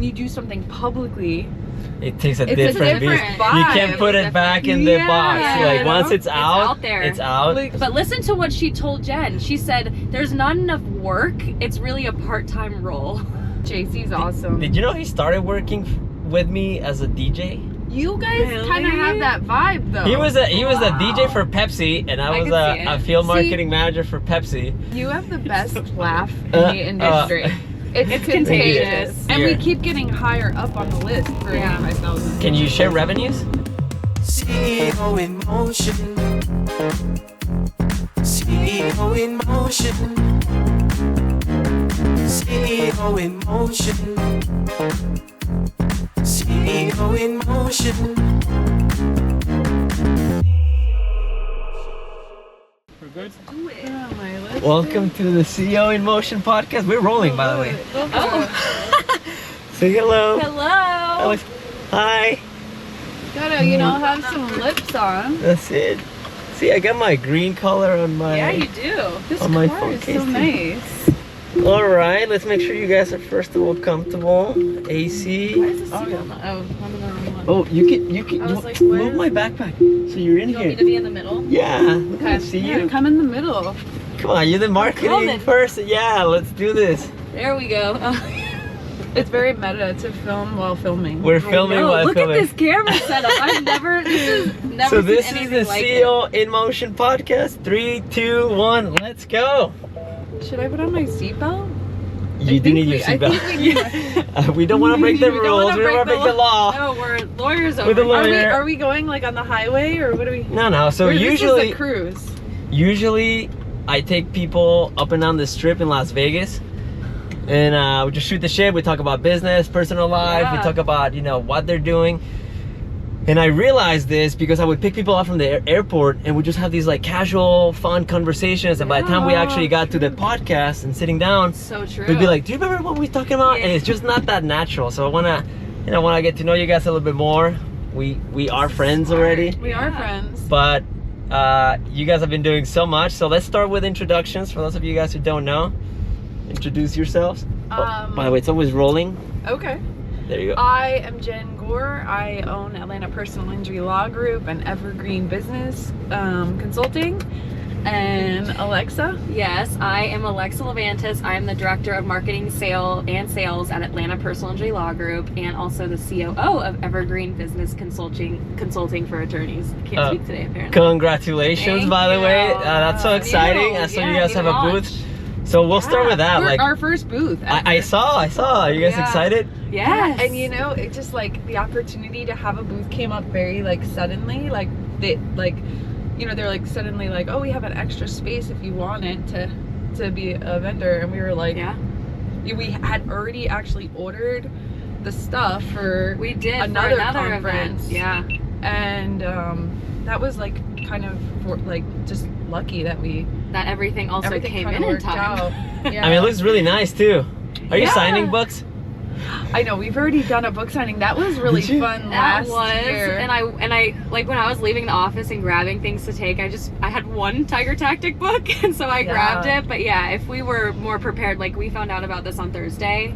when you do something publicly, it takes a it's different vibe. You can't put it back in the box. Like once it's out there. It's out. But listen to what she told Jen. She said, there's not enough work. It's really a part-time role. JC's awesome. Did you know he started working with me as a DJ? You guys kind of have that vibe though. He was a DJ for Pepsi, and I was a field marketing manager for Pepsi. You have the best laugh in the industry. It's contagious. And we keep getting higher up on the list for 85,000. Can you share revenues? CEO InMotion. CEO InMotion. CEO InMotion. CEO InMotion. We're good? Do it. Welcome to the CEO InMotion podcast. We're rolling, by the way. Say hello. Hello. Alex. Hi. Gotta, have some lips on. That's it. See, I got my green color on my... Yeah, you do. This on my car phone is case so too. nice. All right, let's make sure you guys are first of all comfortable. AC. Oh, you can I was like, move where my backpack so you're in You want here. me to be in the middle? Yeah. I see you. Come in the middle. Come on, you're the marketing coming. person. Yeah, let's do this. There we go. It's very meta to film while filming. We're filming while Look filming. at this camera setup. So this seen is the anything like CEO InMotion podcast. 3, 2, 1, let's go. Should I put on my seatbelt? You do need your seatbelt. We don't want to break the rules. We don't want to break the law. No, we're lawyers over With the here. lawyer. Are we going like on the highway or what are we? No. So This is usually, a cruise. usually I take people up and down the strip in Las Vegas, and we just shoot the shit. We talk about business, personal life. We talk about what they're doing. And I realized this because I would pick people up from the airport and we just have these like casual, fun conversations. And by the time we actually got to the podcast and sitting down, so true. we'd be like, "Do you remember what we were talking about?" And it's just not that natural. So I wanna, get to know you guys a little bit more. We are friends already, We are friends. but you guys have been doing so much. So let's start with introductions. For those of you guys who don't know, introduce yourselves. By the way, it's always rolling. Okay. There you go. I am Jenn Gore. I own Atlanta Personal Injury Law Group and Evergreen Business Consulting. And Alexa? Yes, I am Alexa Levantis. I am the Director of Marketing, Sales at Atlanta Personal Injury Law Group and also the COO of Evergreen Business Consulting for Attorneys. I can't speak today, apparently. Congratulations, Thank by the you. way. That's so exciting. I saw you guys have a booth. So we'll start with that. We're our first booth. I saw. Are you guys excited? Yes. And it just like the opportunity to have a booth came up very like suddenly. They're like suddenly like, oh, we have an extra space if you wanted to be a vendor, and we were like, we had already actually ordered the stuff for another conference. Event. And that was like kind of just lucky that everything also came in time. Out. Yeah. I mean, it looks really nice too. Are you signing books? I know, we've already done a book signing. That was really fun last year. And I like when I was leaving the office and grabbing things to take, I had one Tiger Tactic book, and so I grabbed it. But yeah, if we were more prepared, like we found out about this on Thursday.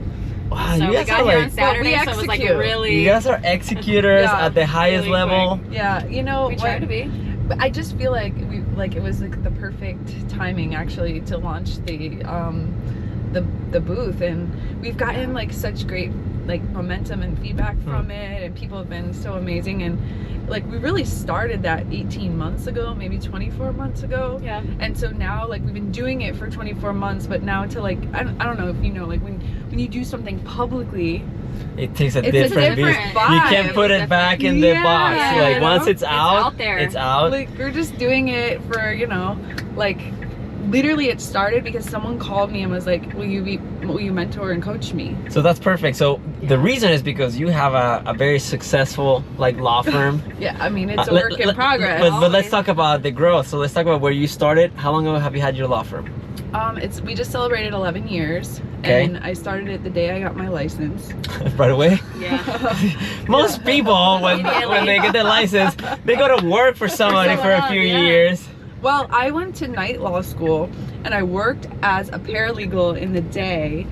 Wow, so you we guys got are here like, on Saturday, we so it was like execute. really. you guys are executors at the highest really level. quick. Yeah, We try to be. But I just feel like it was like the perfect timing actually to launch the booth, and we've gotten like such great like momentum and feedback from it, and people have been so amazing, and like we really started that 18 months ago, maybe 24 months ago. Yeah. And so now like we've been doing it for 24 months, but now to like I don't know if you know, like when you do something publicly, It takes a It's a different different beast. vibe. You can't put it back in the box. Yeah, Like once it's out there. it's out. like we're just doing it for like literally it started because someone called me and was like, will you mentor and coach me? So that's perfect. So the reason is because you have a very successful like law firm. Yeah, I mean it's a work in progress. But let's talk about the growth. So let's talk about where you started. How long ago have you had your law firm? We just celebrated 11 years, Okay. and I started it the day I got my license. Right away? Yeah. Most people, when they get their license, they go to work for somebody for a few years. Well, I went to night law school, and I worked as a paralegal in the day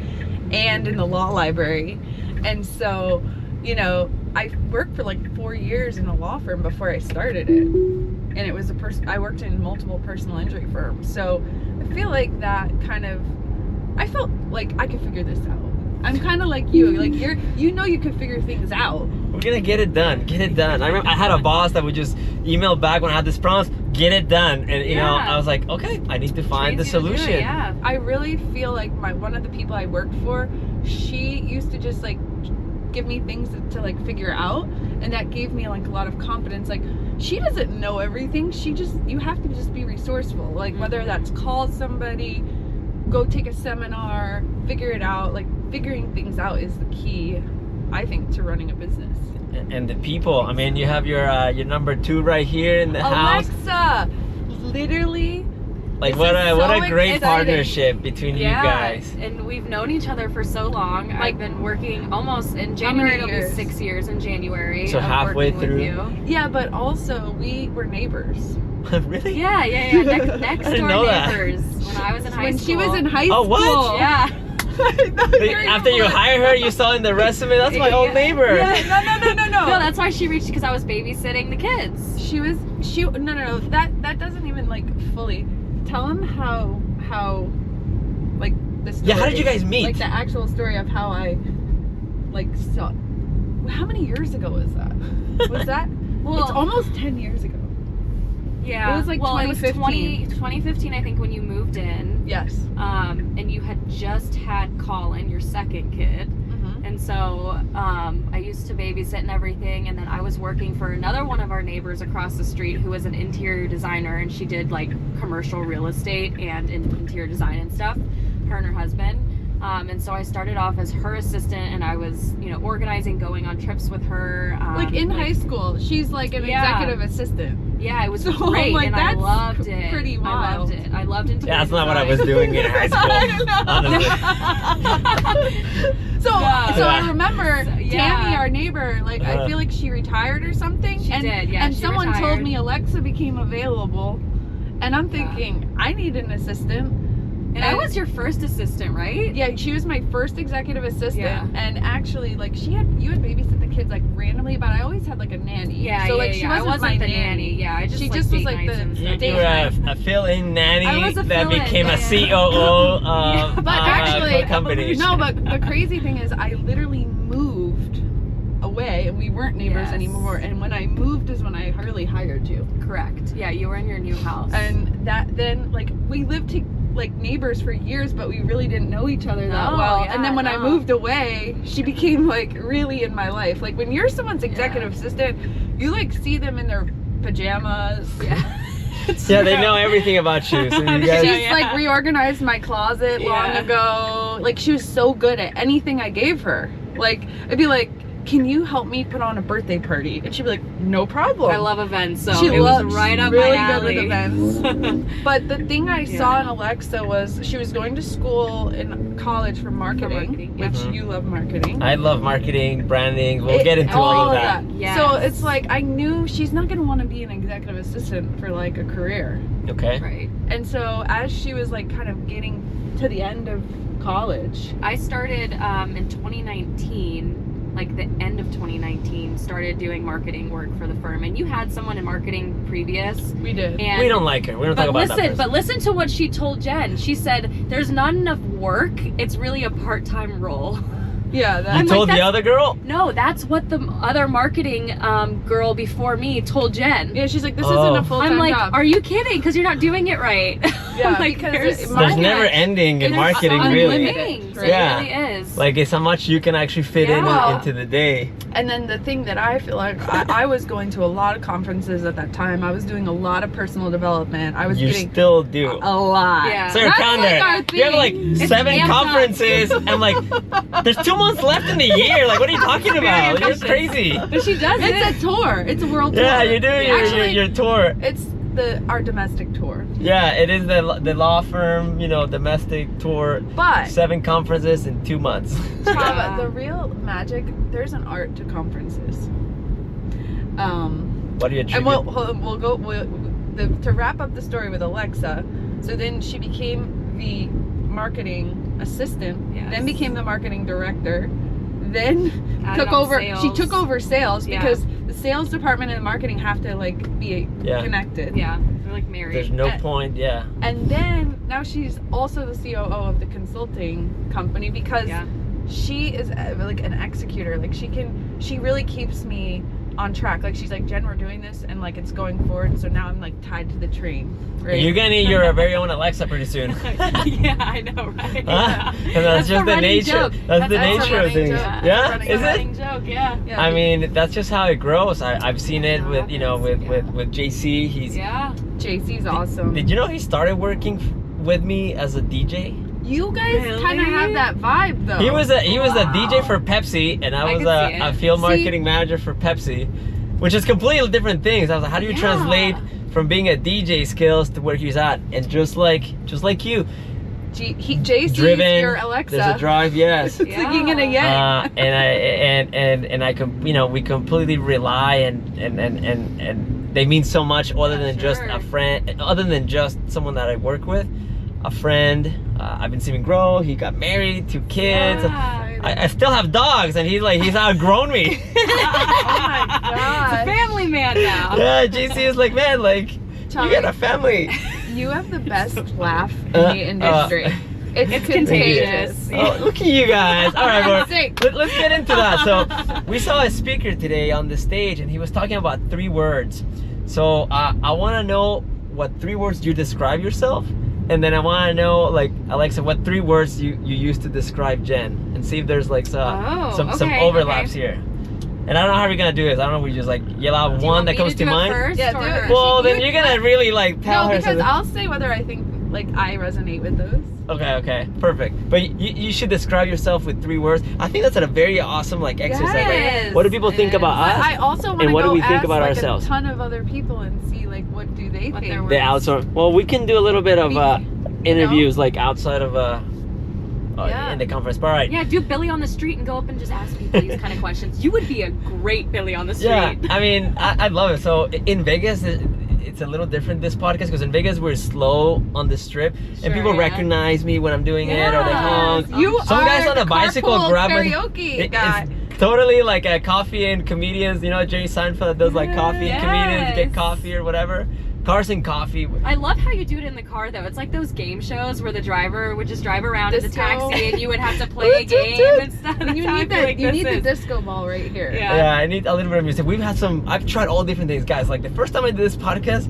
and in the law library. And so, you know, I worked for like 4 years in a law firm before I started it. And it was I worked in multiple personal injury firms. So I feel like that kind of, I felt like I could figure this out. I'm kind of like you. Like you know you can figure things out. We're gonna get it done. Get it done. I remember I had a boss that would just email back when I had this promise, get it done. And you know, I was like, okay, I need to find the solution. Yeah. I really feel like one of the people I worked for, she used to just like give me things to like figure out, and that gave me like a lot of confidence. Like, she doesn't know everything. You have to just be resourceful. Like, whether that's call somebody, go take a seminar, figure it out. Like, figuring things out is the key, I think, to running a business. And the people. I mean, you have your number 2 right here in the house. Alexa, literally. Like, This what is a so great exciting. partnership between you guys. And we've known each other for so long. I've been working almost in How many January. It'll be years? 6 years in January. So of halfway working through. With you. Yeah, but also we were neighbors. Really? Yeah. Next didn't door know that. neighbors. When I was in high When school. she was in high school. Oh, what? Yeah. After you hire her, you saw in the resume, that's my old neighbor. No. No, that's why she reached, because I was babysitting the kids. No. That doesn't even like fully. Tell him how like the story. Yeah, how did you guys meet? Like the actual story of how I like saw. How many years ago was that? Was that? Well, it's almost 10 years ago. Yeah. It was like well, 2015. It was 2015, I think, when you moved in. Yes. And you had just had Colin, your second kid. Mm-hmm. And so I used to babysit and everything, and then I was working for another one of our neighbors across the street who was an interior designer, and she did like commercial real estate and interior design and stuff, her and her husband. And so I started off as her assistant, and I was, you know, organizing, going on trips with her. Like in high school, she's like an executive assistant. Yeah, it was So, great, like, and I that's loved it. pretty I loved wild. it. I loved interior Yeah, that's not what I was design. doing in high school. Honestly. So Yeah. I remember yeah. Tammy, our neighbor, like I feel like she retired or something. She did, yeah, And she someone retired. told me Alexa became available, and I'm thinking I need an assistant. And I was your first assistant, right? Yeah, she was my first executive assistant, Yeah. and actually, like you had babysit the kids like randomly, but I always had like a nanny. Yeah, so yeah, like she yeah. wasn't, I wasn't my the nanny. Yeah, I just She like, just was date like nights the and You stuff. date were night. a fill-in nanny I was a that fill-in, became a yeah. COO But actually, company. no, but the crazy thing is I literally moved away, and we weren't neighbors Yes. anymore. And when I moved is when I hardly hired you. Correct. Yeah, you were in your new house. And that then like we lived like neighbors for years, but we really didn't know each other that No, well. yeah, And then when I no. moved away, she became like really in my life. Like when you're someone's executive assistant, you like see them in their pajamas. yeah. Yeah, they know everything about you. So you guys, She's like reorganized my closet long Yeah. ago. Like she was so good at anything I gave her. Like I'd be like, "Can you help me put on a birthday party?" And she'd be like, "No problem." I love events, so She it was loves right up really my alley. good with events. But the thing I saw Yeah. in Alexa was she was going to school in college for marketing, yeah. which you love marketing. I love marketing, branding. We'll get into all all of of that. Yes. So it's like I knew she's not going to want to be an executive assistant for like a career. Okay. Right. And so as she was like kind of getting to the end of college, I started in 2019, like the end of 2019, started doing marketing work for the firm. And you had someone in marketing previous. we did. And We don't like her. We don't talk about that person. But listen to what she told Jen. She said, "There's not enough work. It's really a part-time role." Yeah, You that, I'm like, told the that's- other girl? No, that's what the other marketing girl before me told Jen. yeah, she's like, this Oh. isn't a full-time I'm like, job. are you kidding? Because you're not doing it right. Yeah, I'm like, because there's it- There's marketing- never ending in It's marketing, unlimited. really. things. right? Yeah. It really is. Like, it's how much you can actually fit in Yeah. into the day. And then the thing that I feel like I was going to a lot of conferences at that time. I was doing a lot of personal development. I was You getting still do. a lot. Yeah. Sarah That's Calendar, like our you have like thing. It's 7 amped up. conferences. I'm like, there's 2 months left in the year. Like, what are you talking about? You're ambitious. crazy. But she does it. It's a tour. It's a world tour. Yeah, you're doing Actually, your tour. It's our domestic tour. Yeah, it is the law firm, domestic tour. But 7 conferences in 2 months. Chava, the real magic, there's an art to conferences. What do you attribute? And to wrap up the story with Alexa. So then she became the marketing assistant, Yes. then became the marketing director, then Added took on over. sales. She took over sales Yeah. because the sales department and the marketing have to like be Yeah. connected. Yeah, they're like married. There's no point. Yeah. And then now she's also the COO of the consulting company because Yeah. she is like an executor. Like she really keeps me on track. Like she's like, Jen, we're doing this and like it's going forward. So now I'm like tied to the train. Right? You're gonna need your very own Alexa pretty soon. Yeah, I know, right? Huh? And that's just a the running nature. joke. That's the a nature of running things. joke. Yeah, That's a is it? Running joke, yeah. Yeah, I mean, that's just how it grows. I've seen it with Yeah. with JC. He's. Yeah. JC's awesome. Did you know he started working with me as a DJ? You guys Really? kind of have that vibe though. He was a Wow. DJ for Pepsi, and I I was could see a it. field See? marketing manager for Pepsi, which is completely different things. I was like, how do you Yeah. translate from being a DJ skills to where he's at? And just like you, JC's driven. your Alexa. There's a drive, yes. Singing in a yang. And I we completely rely and they mean so much other than just Sure. a friend, other than just someone that I work with, a friend. I've been seeing him grow. He got married, 2 kids. Yeah. I still have dogs, and he's outgrown me. Oh my god. He's a family man now. Yeah, JC is like, man, like Tommy, you got a family. You have the best laugh in Uh, the industry. It's contagious. contagious. Oh, look at you guys. All right, well, Sick. let's get into that. So we saw a speaker today on the stage, and he was talking about 3 words. So I want to know what 3 words you describe yourself, and then I want to know, like, Alexa, what 3 words you use to describe Jen, and see if there's like some okay, overlaps okay. here. And I don't know how we're gonna do this. I don't know if we just like yell out Do you one want that me comes to to do it mind. First, Yeah, do or- it. Well, You- then you're gonna really like tell No, her. because so I'll say whether I think like I resonate with those. Okay, perfect. But you should describe yourself with 3 words. I think that's a very awesome like exercise. Like, Yes. what do people think about But us? I also want to And what go do we think ask about like ourselves? a ton of other people and see like what do they What think. their They outsource. Well, we can do a little bit of interviews like outside of Yeah. in the conference. But all right. Yeah, do Billy on the street and go up and just ask people these kind of questions. You would be a great Billy on the street. Yeah, I mean, I love it. So in Vegas, it's a little different, this podcast, because in Vegas we're slow on the strip, Sure, and people yeah. recognize me when I'm doing it, or they honk. You Some are guys on the a bicycle carpool grab karaoke guy. It's totally like a coffee and comedians. You know, Jerry Seinfeld does like coffee and comedians get Yes. coffee or whatever. Cars and coffee. I love how you do it in the car though. It's like those game shows where the driver would just drive around in the Disco. taxi and you would have to play a game and stuff. That's You how I need feel that. like You this need the is. disco ball right here. Yeah. Yeah, I need a little bit of music. I've tried all different things, guys. Like the first time I did this podcast,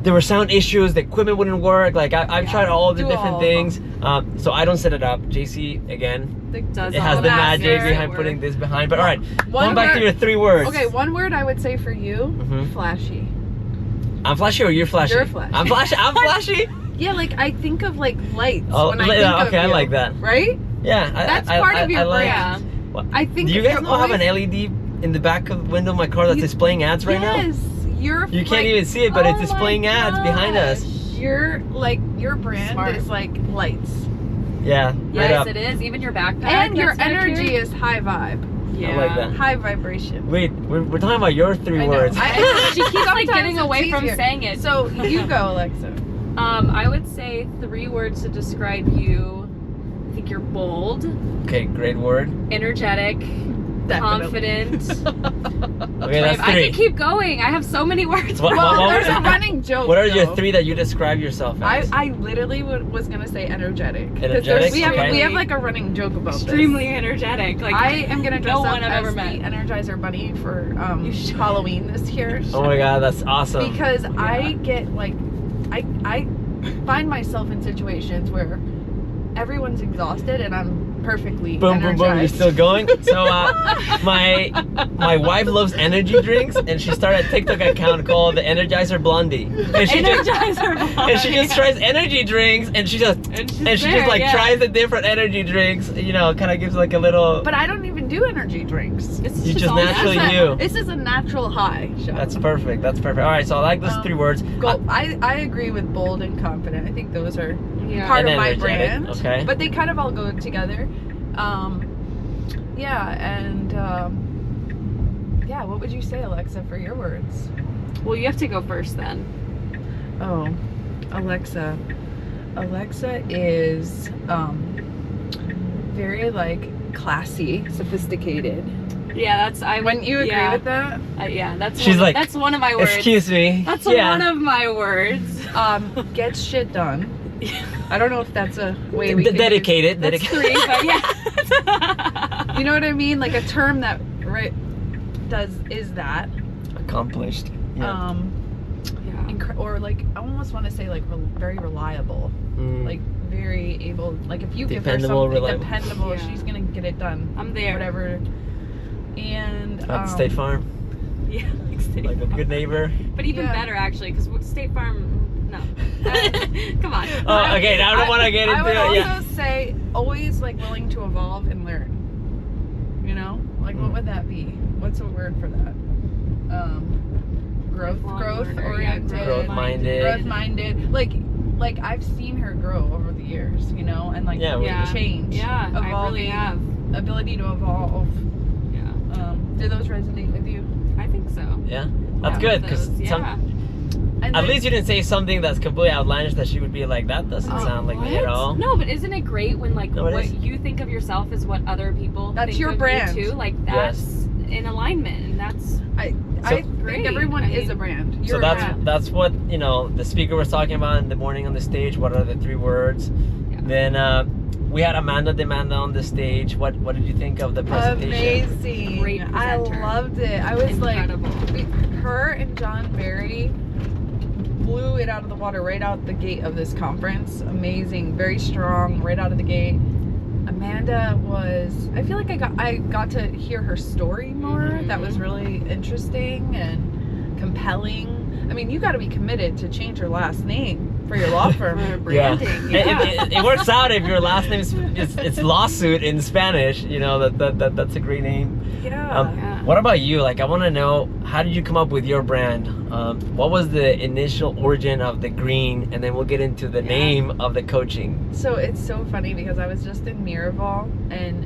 there were sound issues, the equipment wouldn't work. Like I've tried all the Do different all of things. So I don't set it up. JC, again, Does it all has of the that. magic Very behind good putting work. this behind. But all right, One going back to word- your 3 words. Okay, one word I would say for you, Mhm. flashy. I'm flashy or you're flashy? You're flashy. I'm flashy. I'm flashy. Yeah, like I think of like lights Oh, when I yeah, think okay, of I you, like that. Right? Yeah, That's part of your like, Yeah. What- I think Do you guys you're not have an always- LED in the back of the window of my car that's You- displaying ads right now? Yes, you're. You can't like- even see it, but it's Oh displaying my ads behind us. gosh. You're like your brand Smart. is like lights, Yeah, right Yes, up. it is. Even your backpack. and your that's energy accurate. is high vibe, Yeah. I like that. high vibration. Wait, we're talking about your 3 I know. words. She keeps like Sometimes getting it's away from easier. saying it. So you go, Alexa. I would say 3 words to describe you. I think you're bold, Okay, great word. energetic, confident. Okay, that's I 3. can keep going. I have so many words. What- Well, what there's was a it? running joke. What are your though. 3 that you describe yourself as? I literally was gonna say energetic. 'Cause Energetic? We have Okay. like a running joke about Extremely energetic. Like this. I am gonna dress no up one I've as ever the met. Energizer Bunny for You should. Halloween this year. Oh my god, that's awesome. Because I get like, I find myself in situations where everyone's exhausted and I'm perfectly Boom, boom, energized. boom, you're still going? So, my wife loves energy drinks, and she started a TikTok account called the Energizer Blondie. And she just, Energizer. and she just tries energy drinks, and she just like tries the different energy drinks, you know, kind of gives like a little, But I don't even do energy drinks. you just naturally you. This is a natural high. That's perfect, that's perfect. All right, so I like those 3 words. I agree with bold and confident. I think those are Yeah. part And of my energetic, brand. okay. But they kind of all go together. Yeah, what would you say, Alexa, for your words? Well, you have to go first then. Oh, Alexa is very like classy, sophisticated. Yeah, that's I. Wouldn't you agree with that? Yeah, that's She's like, that's one of my words. Excuse me. That's yeah. one of my words. Get shit done. I don't know if that's a way we could Dedicated. That's Dedicated. 3, but yeah. You know what I mean? Like a term that is that. Accomplished. Yeah. Or like I almost want to say like very reliable. Like very able. Like if you give her something dependable, Yeah. she's gonna get it done. I'm there. Whatever. And State Farm. Yeah, like State Like a good neighbor. But even better actually, because State Farm, no. Come on. Oh, okay. Now I don't want to get into I would it. also say always like willing to evolve and learn. You know, like what would that be? What's a word for that? Growth oriented, Growth minded. Like I've seen her grow over the years, you know, and like change. Yeah, evolving, I really have. Ability to evolve. Yeah. Do those resonate with you? I think so. Yeah. That's good because at least you didn't say something that's completely outlandish that she would be like, that doesn't sound like me at all. No, but isn't it great when like what you think of yourself is what other people think your of brand you too? Like that's in alignment, and that's I think everyone is a brand. You're that's what, you know, the speaker was talking about in the morning on the stage. What are the 3 words? Yeah. Then we had Amanda on the stage. What did you think of the presentation? Amazing. Great presenter. I loved it. I was incredible. Like, her and John Barry blew it out of the water right out the gate of this conference. Amazing, very strong, right out of the gate. Amanda was, I feel like I got to hear her story more. That was really interesting and compelling. I mean, you got to be committed to change your last name for your law firm. Branding. It works out if your last name is lawsuit in Spanish. You know that's a great name. What about you? Like, I want to know, how did you come up with your brand? What was the initial origin of the green, and then we'll get into the name of the coaching. So it's so funny because I was just in Miraval and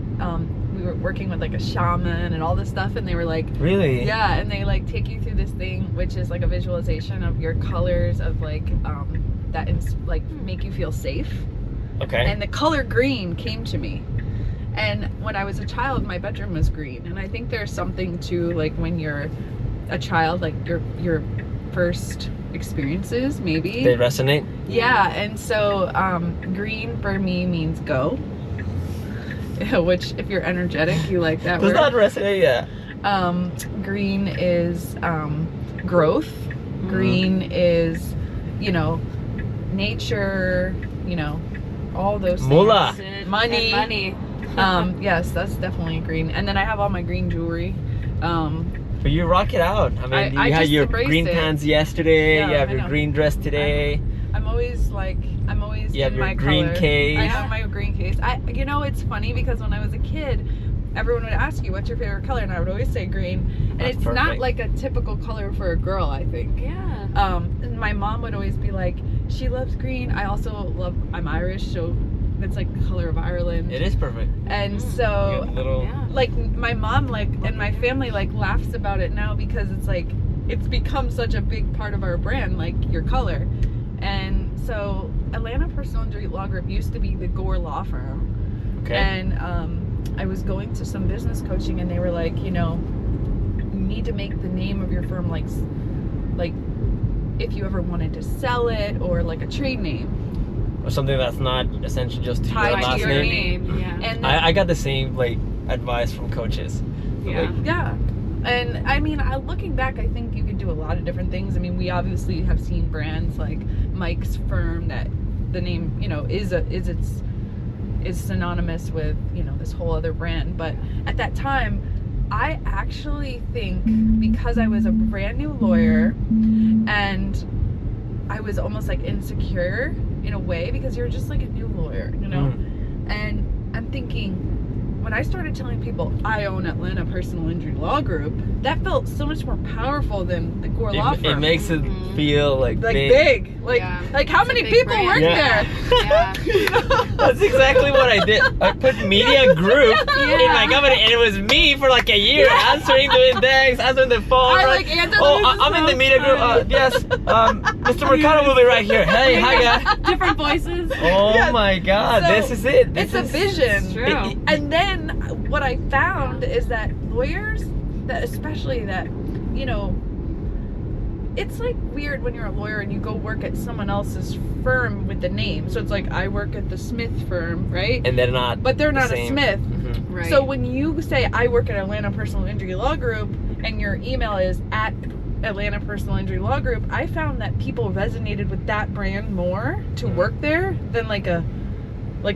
we were working with like a shaman and all this stuff, and they were like, really? Yeah, and they like take you through this thing which is like a visualization of your colors of like that make you feel safe. Okay. And the color green came to me. And when I was a child, my bedroom was green. And I think there's something to like when you're a child, like your first experiences, maybe. They resonate? Yeah, and so green for me means go. Which if you're energetic, you like that word. Does that resonate? Yeah. Green is growth. Green is, you know, nature, you know, all those things. Moolah. Money. Money. Yes, that's definitely green. And then I have all my green jewelry. But you rock it out. I mean, you had your green pants yesterday. You have your green dress today. I'm always you have in your my green color. case. I have my green case. You know, it's funny because when I was a kid, everyone would ask you, what's your favorite color? And I would always say green. And That's it's perfect. not like a typical color for a girl, I think. Yeah. And my mom would always be like, she loves green. I'm Irish, so it's like the color of Ireland. It is perfect. And so like my mom and my family laughs about it now because it's like it's become such a big part of our brand, like your color. And so Atlanta Personal Injury Law Group used to be the Gore Law Firm. Okay. And I was going to some business coaching and they were like, you know, you need to make the name of your firm like if you ever wanted to sell it, or like a trade name. Or something that's not essentially just to your Tied to last your name. Yeah. And I got the same advice from coaches. Yeah. Yeah. And I mean, looking back, I think you could do a lot of different things. I mean, we obviously have seen brands like Mike's firm that the name, you know, is synonymous with, you know, this whole other brand. But at that time, I actually think because I was a brand new lawyer and I was almost like insecure in a way because you're just like a new lawyer, you know? And I'm thinking, when I started telling people I own Atlanta Personal Injury Law Group, that felt so much more powerful than the Gore Law Firm. It makes it feel like big. Like how many people work there? Yeah. That's exactly what I did. I put media group in my company, and it was me for like a year answering the index, answering the phone. I'm in the media group. Yes, Mr. Mercado will be right here. Hey, hi guys. Different voices. Oh my God, So, this is it. It's a vision. It's true. And then what I found is that lawyers, that especially that, you know, it's like weird when you're a lawyer and you go work at someone else's firm with the name. So it's like, I work at the Smith firm, right? And they're not. But they're not a same. Smith. Mhm. Right. So when you say, I work at Atlanta Personal Injury Law Group, and your email is at Atlanta Personal Injury Law Group, I found that people resonated with that brand more to work there than like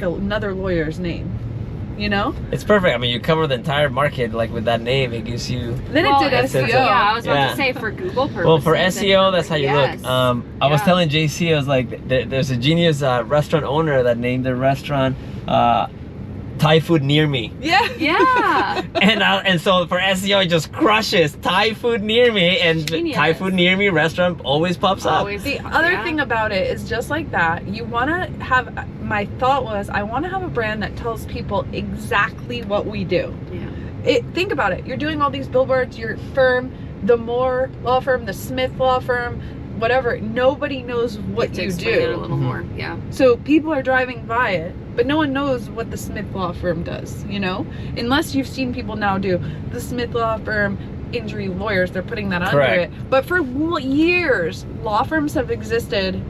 another lawyer's name. You know? It's perfect. I mean, you cover the entire market like with that name. It gives you. Then Well, it did that's SEO. it. Yeah, I was about Yeah. to say for Google purposes. Well, for and SEO, that's how you yes. look. I was Yeah. telling JC, I was like, there's a genius restaurant owner that named their restaurant Thai food near me. Yeah. Yeah. And so for SEO, it just crushes Thai food near me, and Genius. Thai food near me restaurant always pops up. Always. The other Yeah. thing about it is just like that. You want to have, my thought was, I want to have a brand that tells people exactly what we do. Yeah. Think about it. You're doing all these billboards, your firm, the Moore law firm, the Smith law firm, whatever. Nobody knows what To you explain it a do. little more. Yeah. So people are driving by it, but no one knows what the Smith law firm does, you know? Unless you've seen people now do the Smith law firm injury lawyers, they're putting that under Correct. it. But for years, law firms have existed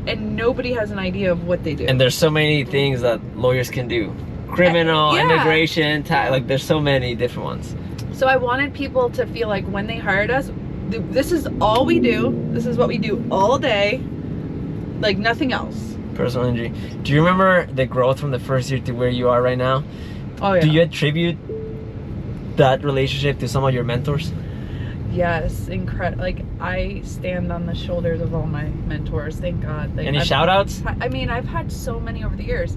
and nobody has an idea of what they do. And there's so many things that lawyers can do. Criminal, Yeah. immigration, like there's so many different ones. So I wanted people to feel like when they hired us, this is all we do. This is what we do all day. Like nothing else. Personal injury. Do you remember the growth from the first year to where you are right now? Oh yeah. Do you attribute that relationship to some of your mentors? Yes, incredible. Like I stand on the shoulders of all my mentors. Thank God. Like, Any shout outs? I mean, I've had so many over the years.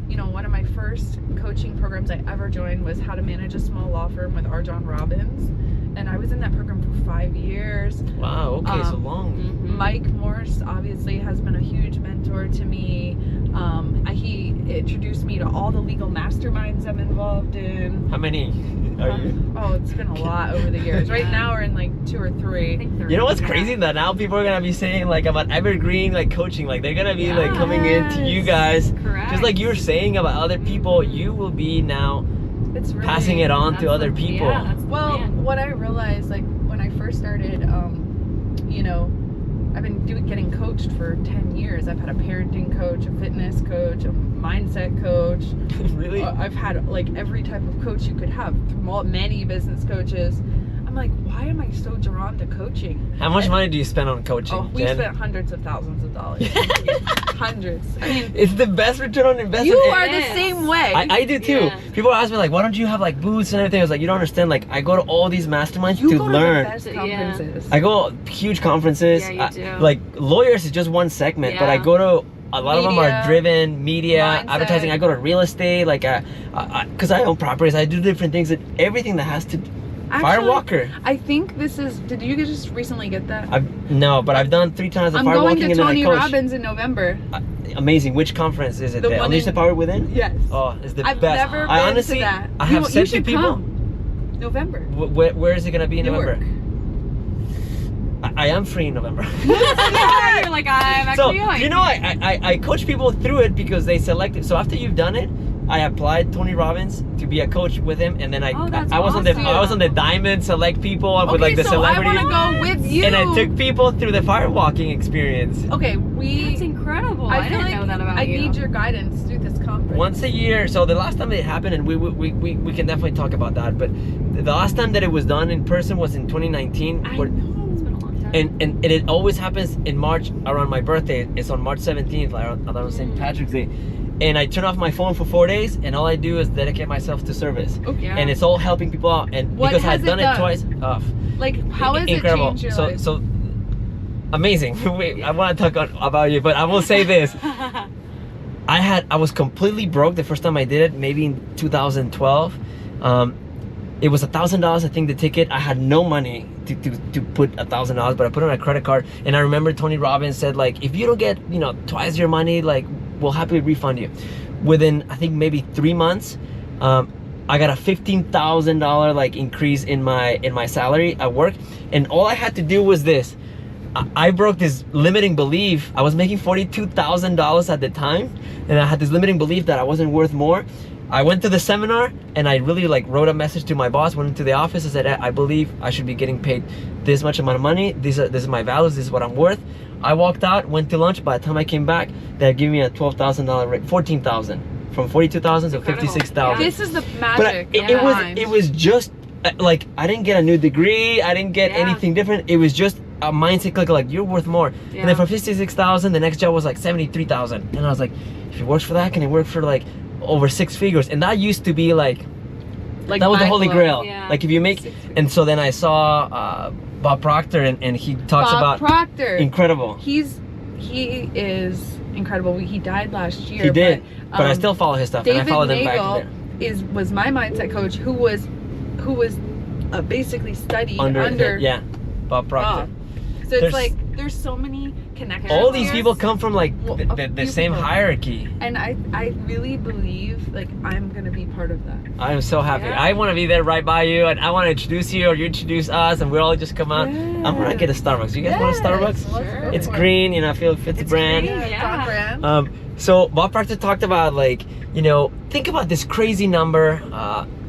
You know, one of my first coaching programs I ever joined was How to Manage a Small Law Firm with R. John Robbins. And I was in that program for 5 years. Wow, okay, so long. Mhm. Mike Morse obviously has been a huge mentor to me. He introduced me to all the legal masterminds I'm involved in. How many are you? Oh, it's been a lot over the years. Right Yeah. now we're in like 2 or I 3. think they're- You know what's yeah. crazy? That now people are gonna be saying like about Evergreen like coaching, like they're gonna be like coming into you guys. Correct. Just like you were saying about other people, you will be now It's really, passing it on That's to other the- people. Yeah, that's the Well, plan. what I realized, like when I first started, you know, I've been getting coached for 10 years. I've had a parenting coach, a fitness coach, a mindset coach. Really? I've had like every type of coach you could have, many business coaches. I'm like, why am I so drawn to coaching? How much money do you spend on coaching, Oh, we Jen? spent hundreds of thousands of dollars. Hundreds. I mean, It's the best return on investment. you And are the is. same way. I do too. Yeah. People ask me like, why don't you have like booths and everything? I was like, you don't understand. Like, I go to all these masterminds you to go learn. to the best Yeah. conferences. I go huge conferences. Yeah, you do. Like lawyers is just one segment, but I Yeah. go to a lot of them Media, are driven media, mindset. advertising. I go to real estate, like, because I own properties. I do different things. And everything that has to. Firewalker. I think this is. Did you just recently get that? No, but I've done 3 times the I'm going firewalking to and then I Tony coach. Robbins in November. Amazing. Which conference is it? The The one Unleash the in- Power Within. Yes. Oh, it's the I've best. never been I honestly, to that. I have you sent should to people. come. November. Where is it gonna be in Newark. November? I am free in November. Yeah, you're like, I'm So actually going. you know, I coach people through it because they selected. So after you've done it, I applied Tony Robbins to be a coach with him, and then Oh, that's I was on the awesome. I was on the diamond select people with like the so celebrities, I want to go with you. and I took people through the firewalking experience. Okay, That's incredible. I, feel didn't like know that about I you. need your guidance through this conference. Once a year. So the last time it happened, and we can definitely talk about that. But the last time that it was done in person was in 2019. I where- know. It's been a long time. and it always happens in March around my birthday. It's on March 17th, around St. Patrick's Day. And I turn off my phone for 4 days, and all I do is dedicate myself to service. Okay. Yeah. And it's all helping people out. And What because has I've it done it done? twice, Like, how has it incredible. changed your so life? so amazing. Wait, I want to talk about you, but I will say this: I was completely broke the first time I did it, maybe in 2012. It was $1,000, I think, the ticket. I had no money to put $1,000, but I put it on a credit card. And I remember Tony Robbins said, like, if you don't get, twice your money, like, we'll happily refund you. Within, I think, maybe 3 months, I got a $15,000 like increase in my salary at work. And all I had to do was this. I broke this limiting belief. I was making $42,000 at the time, and I had this limiting belief that I wasn't worth more. I went to the seminar and I really like wrote a message to my boss, went into the office and said, I believe I should be getting paid this much amount of money. This is my values, this is what I'm worth. I walked out, went to lunch. By the time I came back, they had given me a $12,000 rate, $14,000, from $42,000 to Incredible. $56,000. This is the But magic. it was just like, I didn't get a new degree, I didn't get Yeah. anything different. It was just a mindset click, like you're worth more. Yeah. And then for $56,000, the next job was like $73,000, and I was like, if he works for that, can he work for like over 6 figures? And that used to be like that was the holy grail. Yeah. Like if you make, and so then I saw Bob Proctor, and he talks Bob about Proctor. incredible. He is incredible. He died last year. He did, but, but I still follow his stuff, David and I follow them Nagel back there. was my mindset coach, who was basically studied under yeah, Bob Proctor. Bob. So it's There's- like there's so many connections. All these here. people come from like Well, the few same people. hierarchy. And I really believe like I'm gonna be part of that. I am so happy. Yeah. I want to be there right by you, and I want to introduce you, or you introduce us, and we all just come out. I'm gonna get a Starbucks. You guys want a Starbucks? Sure. It's green, you know. I feel it fits the brand. green. It's Yeah. on brand. So Bob Proctor talked about like, you know, think about this crazy number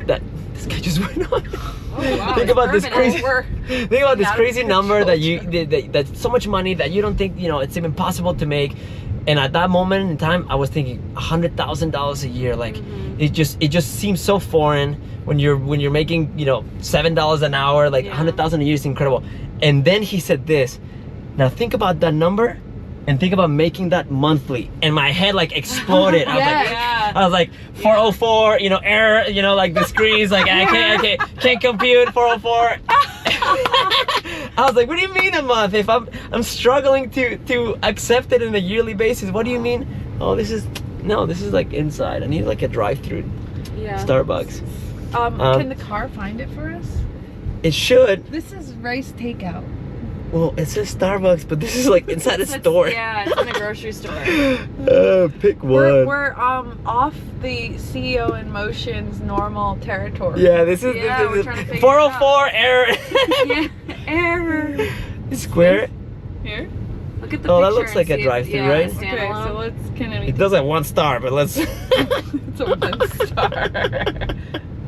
that this guy just went on. Oh, wow. Think about this Urban crazy. We're Think about this out of crazy number that control. that's so much money that you don't think, you know, it's even possible to make. And at that moment in time, I was thinking $100,000 a year. Like it just seems so foreign when you're making, you know, $7 an hour. Like Yeah. 100,000 a year is incredible. And then he said this. Now think about that number, and think about making that monthly. And my head like exploded. I was like, Yeah. I was like 404, you know, error, you know, like the screens, like I can't compute 404. I was like, what do you mean a month? If I'm struggling to accept it on a yearly basis, what do you mean? Oh, this is like inside. I need like a drive-through Yeah. Starbucks. Can the car find it for us? It should. This is rice takeout. Well, it says Starbucks, but this is like inside a store. Yeah, it's in a grocery store. Pick one. We're off the CEO InMotion's normal territory. Yeah, this is Yeah, we're trying to figure it 404 error. Yeah. Error. Square. Here. Look at the Oh, that picture looks and like a see if- drive-thru, yeah, right? standalone. Okay, so let's It does have 1 star, but let's. It's a 1 star.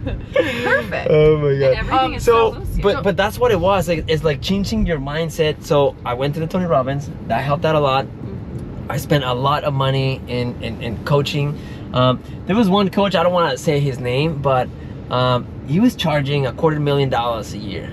Perfect. Oh my And god. everything is So, associated. but that's what it was. Like, it's like changing your mindset. So I went to the Tony Robbins. That helped out a lot. I spent a lot of money in coaching. There was one coach, I don't want to say his name, but he was charging $250,000 a year,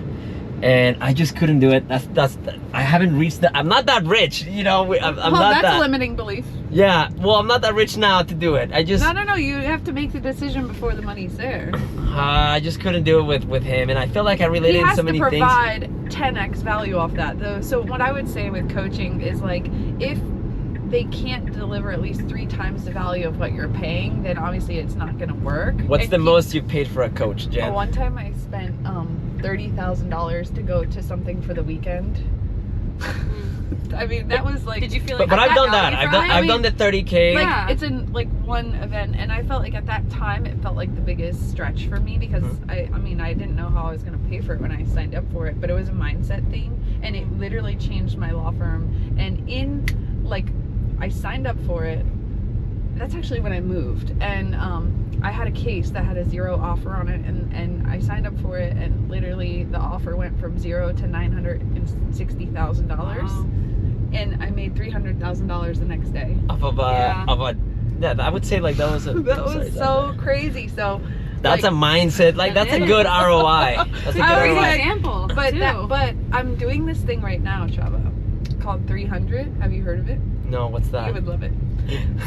and I just couldn't do it. That's I haven't reached that. I'm not that rich, you know. I'm Well, not that's that. a limiting belief. Yeah. Well, I'm not that rich now to do it. I just No. You have to make the decision before the money's there. I just couldn't do it with him, and I feel like I He related in has so to many things. provide 10x value off that, though. So what I would say with coaching is like, if they can't deliver at least 3 times the value of what you're paying, then obviously it's not going to work. What's And the most you've paid for a coach, Jen? One time I spent $30,000 to go to something for the weekend. I mean, that was like. Did you feel like But I I've got done that. value I've from done it? I've done the 30K. Like Yeah. it's in like one event, and I felt like at that time it felt like the biggest stretch for me because I mean I didn't know how I was gonna pay for it when I signed up for it, but it was a mindset thing, and it literally changed my law firm. And in like I signed up for it. That's actually when I moved, and I had a case that had a 0 offer on it, and I signed up for it, and literally the offer went from 0 to $960,000. Wow. And I made $300,000 the next day. Yeah, I would say like that was a That was so crazy. So that's a mindset. Like that's a It good is. ROI. That's a I good was ROI. like- example. but too. but I'm doing this thing right now, Chava, called 300. Have you heard of it? No, what's that? You would love it.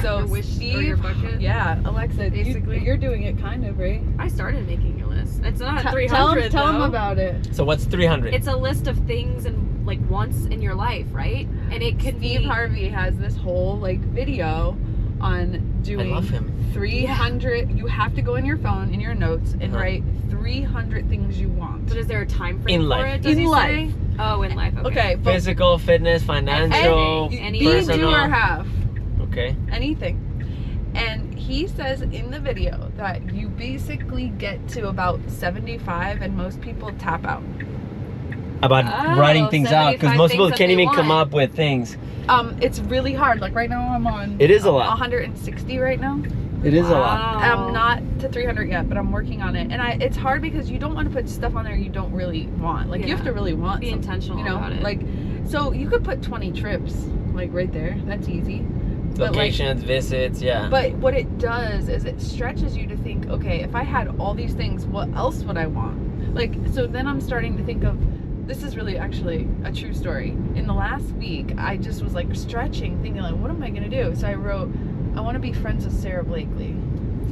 So Your wish or Steve, your bucket? yeah, Alexa, Basically. you're doing it kind of, right? I started making a list. It's not Tell 300 them though. about it. So what's 300? It's a list of things and like wants in your life, right? And it could Steve be Harvey has this whole like video on doing I love him. 300. You have to go in your phone in your notes and write 300 things you want. But is there a time frame In for life. it? Does In he life. say? Oh, in life. Okay. Okay, but Physical, fitness, financial, Any- be, personal. do, or have. Okay. Anything. And he says in the video that you basically get to about 75 and most people tap out. About Oh, writing things out, because 75 most people things that can't they even come want. up with things. It's really hard. Like right now I'm on It is a lot. 160 right now. It is a lot. I'm not to 300 yet, but I'm working on it. And it's hard because you don't want to put stuff on there you don't really want. Like, you have to really want Be something, intentional you know? about it. Like, so you could put 20 trips, like, right there. That's easy. But, Locations, visits, yeah. But what it does is it stretches you to think, okay, if I had all these things, what else would I want? Like, so then I'm starting to think of, this is really actually a true story. In the last week, I just was like stretching, thinking like, what am I gonna do? So I wrote, I want to be friends with Sarah Blakely.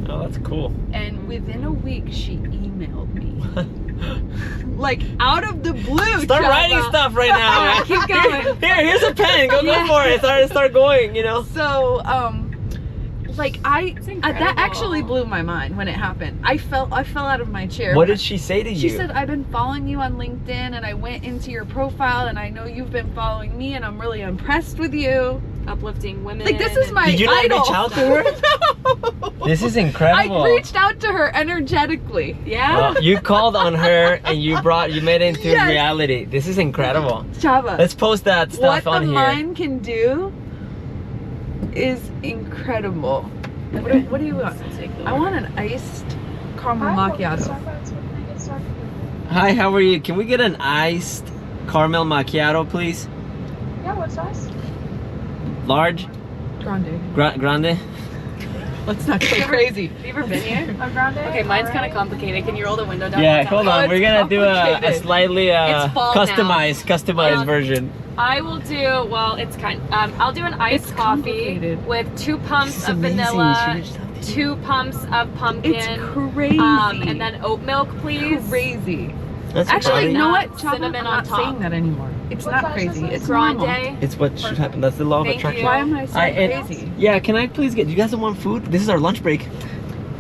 Oh, that's cool. And within a week, she emailed me. Like, out of the blue. Start Chava. writing stuff right now, man. Keep going. Here's a pen. Go for it. Start going, you know? So, like, incredible. that actually blew my mind when it happened. I fell out of my chair. What did she say to you? She said, I've been following you on LinkedIn, and I went into your profile, and I know you've been following me, and I'm really impressed with you. Uplifting women. Like, this is my Did you not idol. reach out to her? No. This is incredible. I reached out to her energetically. Yeah. You called on her and you made it into Yes. reality. This is incredible. Chava, Let's post that stuff what on the here. mind can do is incredible. What do you want? I want an iced caramel macchiato. Hi, how are you? Can we get an iced caramel macchiato, please? Yeah, what size? Large? Grande. Grande? Let's not go crazy. Have you ever been here? A grande? Okay, mine's kind of complicated. Can you roll the window down? Yeah, one time? hold on. Oh, We're it's gonna do a complicated. slightly It's fall now. customized version. I will do, well, it's I'll do an iced It's coffee complicated. with 2 This pumps is of amazing. vanilla, She reached out to 2 pumps of pumpkin. It's crazy. And then oat milk, please. Crazy. That's Actually, funny. you know what? Cinnamon Cinnamon I'm on not top. saying that anymore. It's What not size crazy. is it? It's normal. Grande. It's what should happen. That's the law of Thank attraction. you. Why am I saying and- crazy? Yeah, can I please get, you guys want food? This is our lunch break.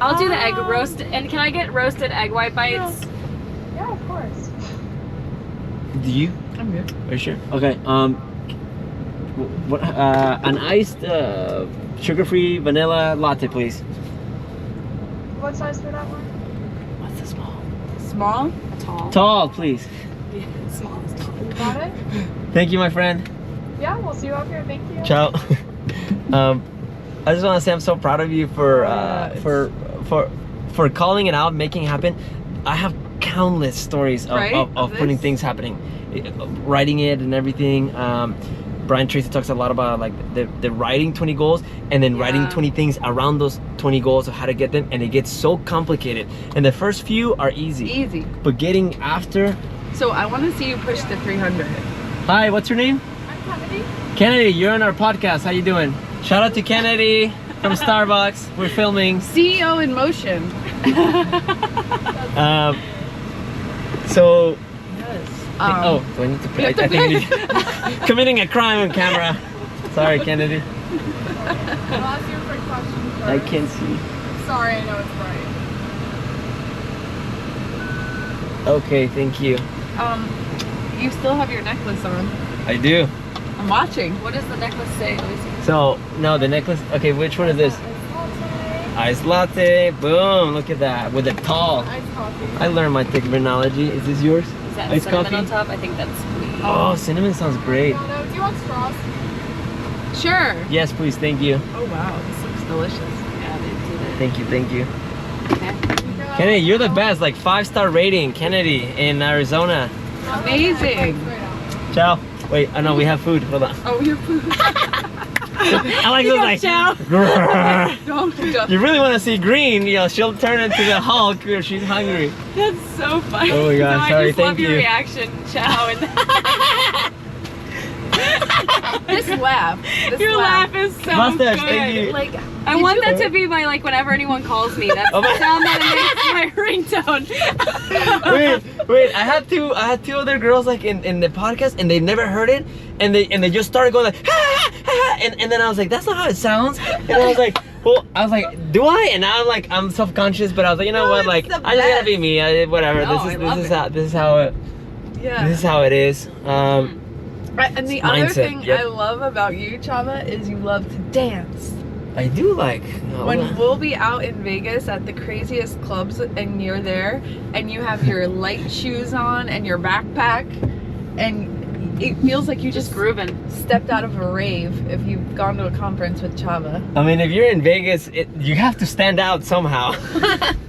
I'll do the egg roast. And can I get roasted egg white bites? Yeah, of course. Do you? I'm good. Are you sure? Okay, what, an iced, sugar-free vanilla latte, please. What size for that one? What's the small? Small? Tall. Tall, please. Yeah, small is tall. You got it? Thank you, my friend. Yeah, we'll see you up here. Thank you. Ciao. I just want to say I'm so proud of you for calling it out, making it happen. I have countless stories of, Right? of putting This? things happening, writing it and everything. Brian Tracy talks a lot about like the writing 20 goals and then writing Yeah. 20 things around those 20 goals of how to get them, and it gets so complicated. And the first few are easy, Easy. but getting after. So I want to see you push to 300. Hi, what's your name? I'm Kennedy. Kennedy, you're on our podcast. How you doing? Shout out to Kennedy from Starbucks. We're filming. CEO InMotion. So, Yes. do I need to pay? I think I need committing a crime on camera. Sorry, Kennedy. I'll ask you a quick question first. I can't see. Sorry, I know it's bright. Okay, thank you. You still have your necklace on. I do. I'm watching. What does the necklace say? Let me see. So, no, the necklace. Okay, which one is this? Iced latte. Boom, look at that. With a tall. Iced coffee. I learned my technology. Is this yours? Is that Iced cinnamon coffee? on top? I think that's sweet. Oh, cinnamon sounds great. No, do you want straws? Sure. Yes, please, thank you. Oh wow, this looks delicious. Yeah, they did it. Thank you, thank you. Okay. Kennedy, you're the best. Like 5-star rating, Kennedy in Arizona. Amazing. Ciao. Wait, I know we have food. Hold on. Oh, your food. I like those like. Grrr. Don't. You really want to see Green? You know, she'll turn into the Hulk if she's hungry. That's so funny. Oh my God, No, sorry, I just love thank your you. reaction, Chow. And This laugh. your laugh is so Mustache, good. thank you. Like, I want that to be my, like, whenever anyone calls me, that's Oh the my- sound that makes my ringtone. Wait! I had two other girls like in the podcast, and they've never heard it, and they just started going like, ha, ha, ha, and then I was like, that's not how it sounds, and I was like, well, I was like, do I? And now I'm self-conscious, but I was like, you know No, what, it's like the I just gotta best. be me. Whatever. No, I love this it. is how it yeah. this is how it is. And the other Mindset, thing yep. I love about you, Chava, is you love to dance. I do like. When we'll be out in Vegas at the craziest clubs and you're there and you have your light shoes on and your backpack and it feels like you Just just grooving. stepped out of a rave if you've gone to a conference with Chava. I mean, if you're in Vegas, you have to stand out somehow.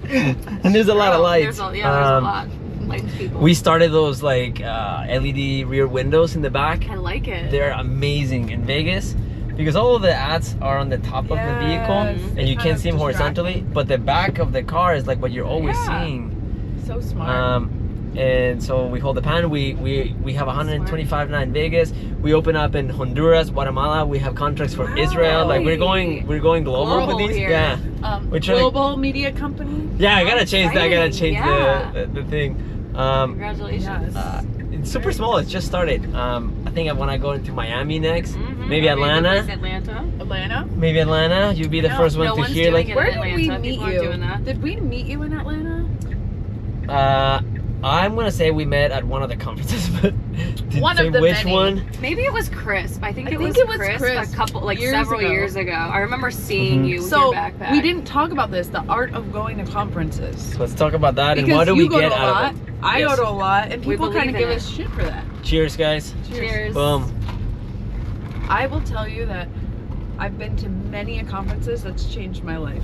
And there's a lot of lights. There's a lot. Lights people. We started those like LED rear windows in the back. I like it. They're amazing in Vegas because all of the ads are on the top of the Yes. vehicle and you It's can't kind see them of horizontally, but the back of the car is like what you're always Yeah. seeing. So smart. And so we hold the pan. We have 125 now in Vegas. We open up in Honduras, Guatemala. We have contracts for Wow. Israel. Like we're Really? going global with Global these. here. Yeah. we're trying to- Global media company. Yeah, I gotta change that. I gotta Exciting. change Yeah. the thing. Congratulations. Yes. It's super small. It's just started. I think I want to go into Miami next. Mhm. Maybe Maybe Atlanta. Atlanta. Atlanta. Maybe Atlanta. You'd be the No, first one no to one's hear. doing Like, it. Where in did we Atlanta. meet People aren't you? doing that. Did we meet you in Atlanta? I'm gonna say we met at one of the conferences, but didn't One say of the which many. one. Maybe it was Crisp. I think it was Crisp Crisp a couple, like years several ago. years ago. I remember seeing Mhm. you with So your backpack. we didn't talk about this, the art of going to conferences. Let's talk about that and Because what do you we go get to a out lot, of it. I Yes. go to a lot, and We people kind of believe give in us shit for that. Cheers, guys. Cheers. Boom. I will tell you that I've been to many a conferences that's changed my life.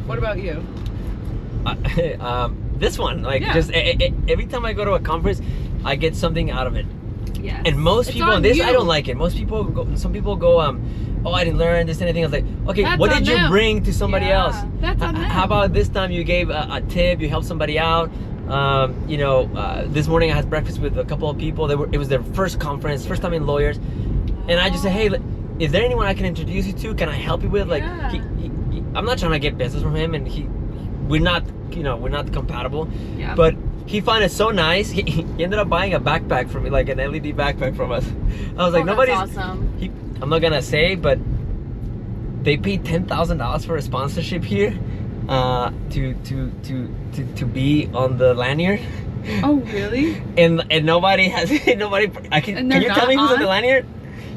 What about you? This one, like, Yeah. just every time I go to a conference, I get something out of it. Yes. And most It's people, on this you. I don't like it. Most people go, some people go, oh, I didn't learn this anything. I was like, okay, That's what on did you them. bring to somebody Yeah, else? that's on them. How about this time you gave a tip, you helped somebody out? This morning I had breakfast with a couple of people. It was their first conference, first time in lawyers, and I just said, hey, is there anyone I can introduce you to? Can I help you with? Like, Yeah. I'm not trying to get business from him, and we're not compatible. Yeah. But he found it so nice. He ended up buying a backpack from me, like an LED backpack from us. I was like, nobody's. That's awesome. I'm not gonna say, but they paid $10,000 for a sponsorship here, to be on the lanyard, Oh, really? and nobody has nobody. Can And they're you tell me not who's on the on? lanyard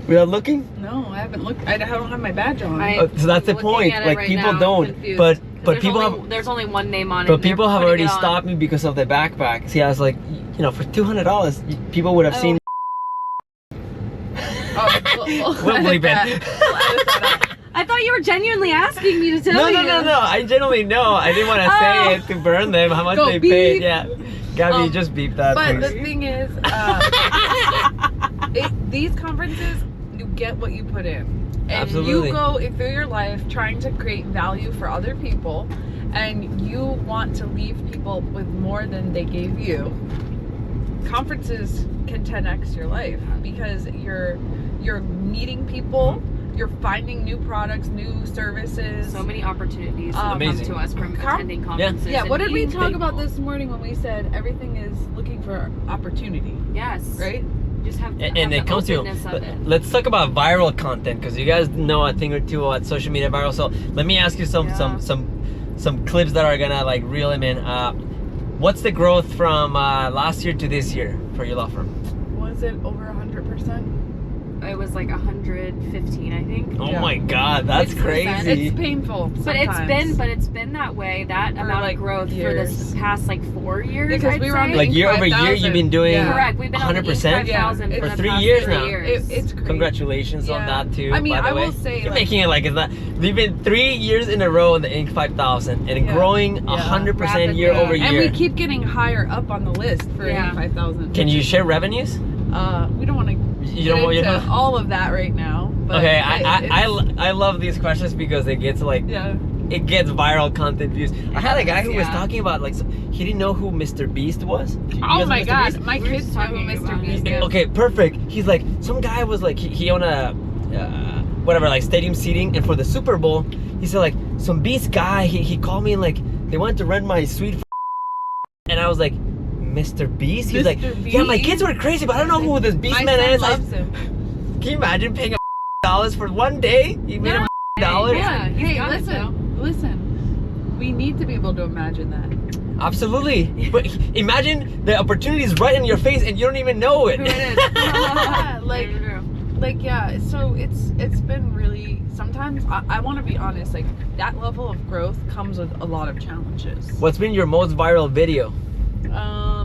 without looking? No, I haven't looked. I don't have my badge on. So that's the I'm looking point. at it Like right people now, don't, confused. but 'Cause people have. there's only one name on it. But and they're people have putting already it on. stopped me because of the backpack. See, I was like, for $200, people would have seen. We'll bleep it. I thought you were genuinely asking me to tell No, you. no. I genuinely know. I didn't want to say it to burn them. How much Go they beep. paid? Yeah, Gabby, just beep that, But the please. thing is, these conferences, you get what you put in. And Absolutely. you go through your life trying to create value for other people, and you want to leave people with more than they gave you. Conferences can 10x your life because you're meeting people, you're finding new products, new services. So many opportunities that come Amazing. to us from attending conferences. Yeah, and what did we meeting talk people. about this morning when we said everything is looking for opportunity, Yes. right? Just have And have it the comes to, openness of it. let's talk about viral content, because you guys know a thing or two about social media viral. So let me ask you some clips that are gonna like reel them in. What's the growth from last year to this year for your law firm? Was it over 100%? It was like 115, I think. Oh Yeah. my God, that's 6%. crazy. It's painful. But sometimes. it's been that way, that For, amount like, of growth for this years. past like 4 years. Because I'd we were on say. Like year over year, you've been doing Yeah. Correct. We've been on the 100%? 5,000 Yeah. for For the 3 past years 3 now. years. It's crazy. Congratulations on Yeah. that too. I mean, by the I way. will say, You're like- making it like it's not. We've been 3 years in a row in the Inc. 5000 and Yeah. growing 100% year Rapidly. over year. And we keep getting higher up on the list for Yeah. 85,000. Can you share revenues? We don't want to You get don't want into to. all of that right now. But Okay, it's- I love these questions because it gets like yeah. it gets viral content views. I had a guy who was Yeah. talking about like he didn't know who Mr. Beast was. You Oh guys know my Mr. God, Beast? my We were kids just know who talking Mr. about Beast it. is. Okay, perfect. He's like, some guy was like, he owned a, whatever, like stadium seating, and for the Super Bowl, he said like, some beast guy, he called me and like, they wanted to rent my suite and I was like, Mr. Beast? He's like, Mr. yeah, my Beast? kids were crazy, but I don't know who this beast My man son is. loves him. Can you imagine paying $1 for one day? He made $1. Yeah, he's Hey, got it, listen. We need to be able to imagine that. Absolutely. But imagine the opportunity is right in your face and you don't even know it. Who it is. Yeah, like, Very true. like yeah. So it's been really. Sometimes I want to be honest. Like that level of growth comes with a lot of challenges. What's been your most viral video? Gosh.